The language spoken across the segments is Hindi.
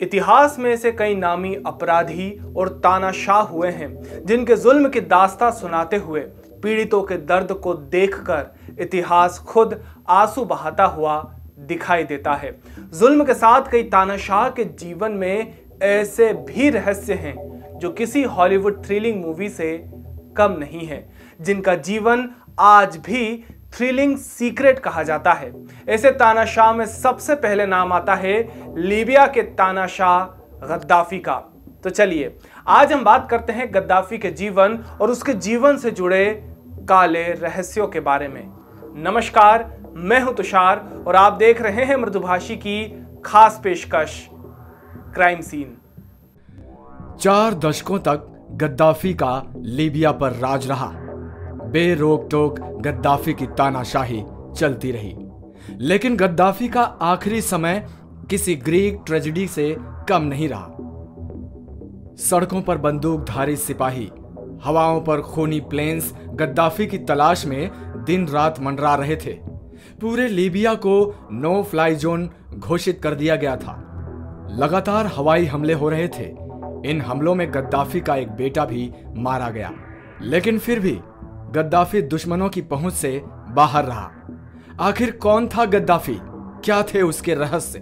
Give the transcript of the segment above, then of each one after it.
इतिहास में ऐसे कई नामी अपराधी और तानाशाह हुए हैं जिनके जुल्म की दास्तां सुनाते हुए पीड़ितों के दर्द को देखकर इतिहास खुद आंसू बहाता हुआ दिखाई देता है। जुल्म के साथ कई तानाशाह के जीवन में ऐसे भी रहस्य हैं जो किसी हॉलीवुड थ्रिलिंग मूवी से कम नहीं है, जिनका जीवन आज भी थ्रिलिंग सीक्रेट कहा जाता है। ऐसे तानाशाह में सबसे पहले नाम आता है लीबिया के तानाशाह गद्दाफी का। तो चलिए आज हम बात करते हैं गद्दाफी के जीवन और उसके जीवन से जुड़े काले रहस्यों के बारे में। नमस्कार, मैं हूं तुषार और आप देख रहे हैं मृदुभाषी की खास पेशकश क्राइम सीन। 4 दशकों तक गद्दाफी का लीबिया पर राज रहा। बेरोक टोक गद्दाफी की तानाशाही चलती रही, लेकिन गद्दाफी का आखिरी समय किसी ग्रीक ट्रेजेडी से कम नहीं रहा। सड़कों पर बंदूकधारी सिपाही, हवाओं पर खूनी प्लेन्स गद्दाफी की तलाश में दिन रात मंडरा रहे थे। पूरे लीबिया को नो फ्लाई जोन घोषित कर दिया गया था। लगातार हवाई हमले हो रहे थे। इन हमलों में गद्दाफी का एक बेटा भी मारा गया, लेकिन फिर भी गद्दाफी दुश्मनों की पहुंच से बाहर रहा। आखिर कौन था गद्दाफी? क्या थे उसके रहस्य?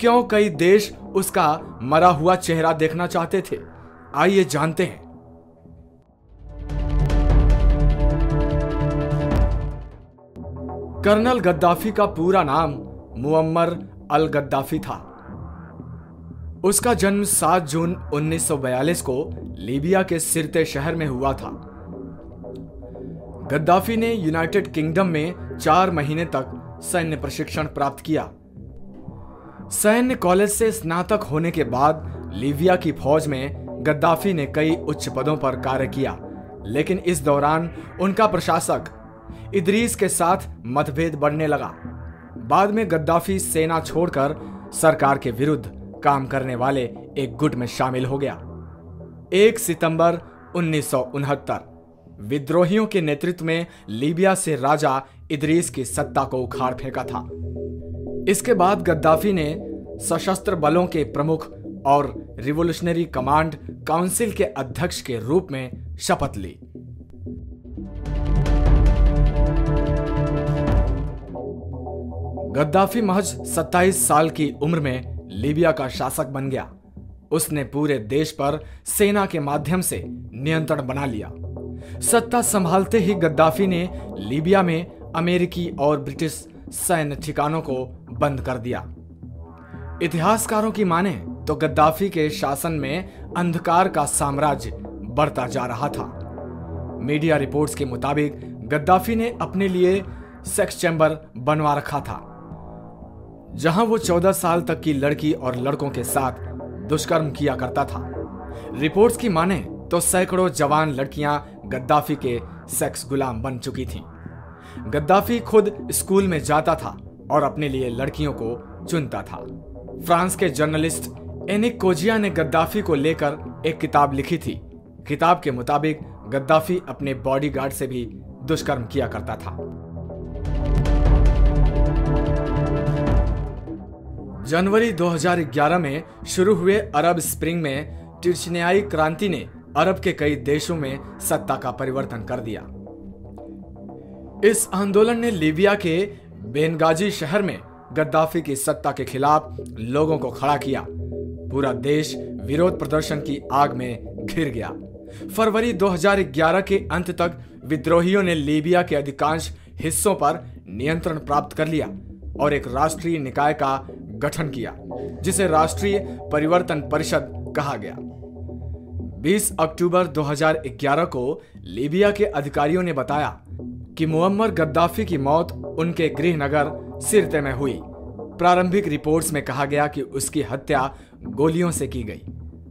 क्यों कई देश उसका मरा हुआ चेहरा देखना चाहते थे? आइए जानते हैं। कर्नल गद्दाफी का पूरा नाम मुअम्मर अल गद्दाफी था। उसका जन्म 7 जून 1942 को लीबिया के सिरते शहर में हुआ था। गद्दाफी ने यूनाइटेड किंगडम में 4 महीने तक सैन्य प्रशिक्षण प्राप्त किया। सैन्य कॉलेज से स्नातक होने के बाद लीबिया की फौज में गद्दाफी ने कई उच्च पदों पर कार्य किया, लेकिन इस दौरान उनका प्रशासक इदरीस के साथ मतभेद बढ़ने लगा। बाद में गद्दाफी सेना छोड़कर सरकार के विरुद्ध काम करने वाले एक गुट में शामिल हो गया। 1 सितंबर 1969 विद्रोहियों के नेतृत्व में लीबिया से राजा इदरीस की सत्ता को उखाड़ फेंका था। इसके बाद गद्दाफी ने सशस्त्र बलों के प्रमुख और रिवोल्यूशनरी कमांड काउंसिल के अध्यक्ष के रूप में शपथ ली। गद्दाफी महज 27 साल की उम्र में लीबिया का शासक बन गया। उसने पूरे देश पर सेना के माध्यम से नियंत्रण बना लिया। सत्ता संभालते ही गद्दाफी ने लीबिया में अमेरिकी और ब्रिटिश सैन्य ठिकानों को बंद कर दिया। इतिहासकारों की माने तो गद्दाफी के शासन में अंधकार का साम्राज्य बढ़ता जा रहा था। मीडिया रिपोर्ट्स के मुताबिक गद्दाफी ने अपने लिए सेक्स चैम्बर बनवा रखा था, जहां वो 14 साल तक की लड़की और लड़कों के साथ दुष्कर्म किया करता था। रिपोर्ट्स की माने तो सैकड़ों जवान लड़कियां गद्दाफी के सेक्स गुलाम बन चुकी थीं। गद्दाफी खुद स्कूल में जाता था और अपने लिए लड़कियों को चुनता था। फ्रांस के जर्नलिस्ट एनिक कोजिया ने गद्दाफी को लेकर एक किताब लिखी थी। किताब के मुताबिक गद्दाफी अपने बॉडीगार्ड से भी दुष्कर्म किया करता था। जनवरी 2011 में शुरू हुए अरब स्प्रिंग में तिरछनियाई क्रांति ने अरब के कई देशों में सत्ता का परिवर्तन कर दिया। इस आंदोलन ने लीबिया के बेनगाजी शहर में गद्दाफी की सत्ता के खिलाफ लोगों को खड़ा किया। पूरा देश विरोध प्रदर्शन की आग में घिर गया। फरवरी 2011 के अंत तक विद्रोहियों ने लीबिया के अधिकांश हिस्सों पर नियंत्रण प्राप्त कर लिया और एक राष्ट्रीय निकाय का गठन किया, जिसे राष्ट्रीय परिवर्तन परिषद कहा गया। 20 अक्टूबर 2011 को लीबिया के अधिकारियों ने बताया कि मुअम्मर गद्दाफी की मौत उनके गृह नगर सिरते में हुई। प्रारंभिक रिपोर्ट्स में कहा गया कि उसकी हत्या गोलियों से की गई,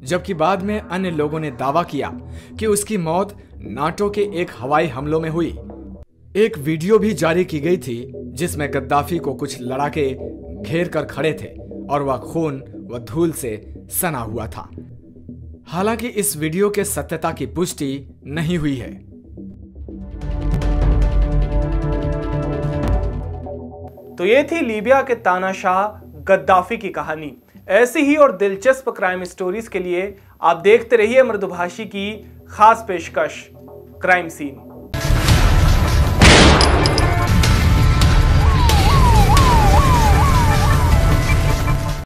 जबकि बाद में अन्य लोगों ने दावा किया कि उसकी मौत नाटो के एक हवाई हमलों में हुई। एक वीडियो भी जारी की गई थी जिसमें गद्दाफी को कुछ लड़ाके घेर कर खड़े थे और वह खून व धूल से सना हुआ था। हालांकि इस वीडियो के सत्यता की पुष्टि नहीं हुई है। तो ये थी लीबिया के तानाशाह गद्दाफी की कहानी। ऐसी ही और दिलचस्प क्राइम स्टोरीज के लिए आप देखते रहिए मृदुभाषी की खास पेशकश क्राइम सीन।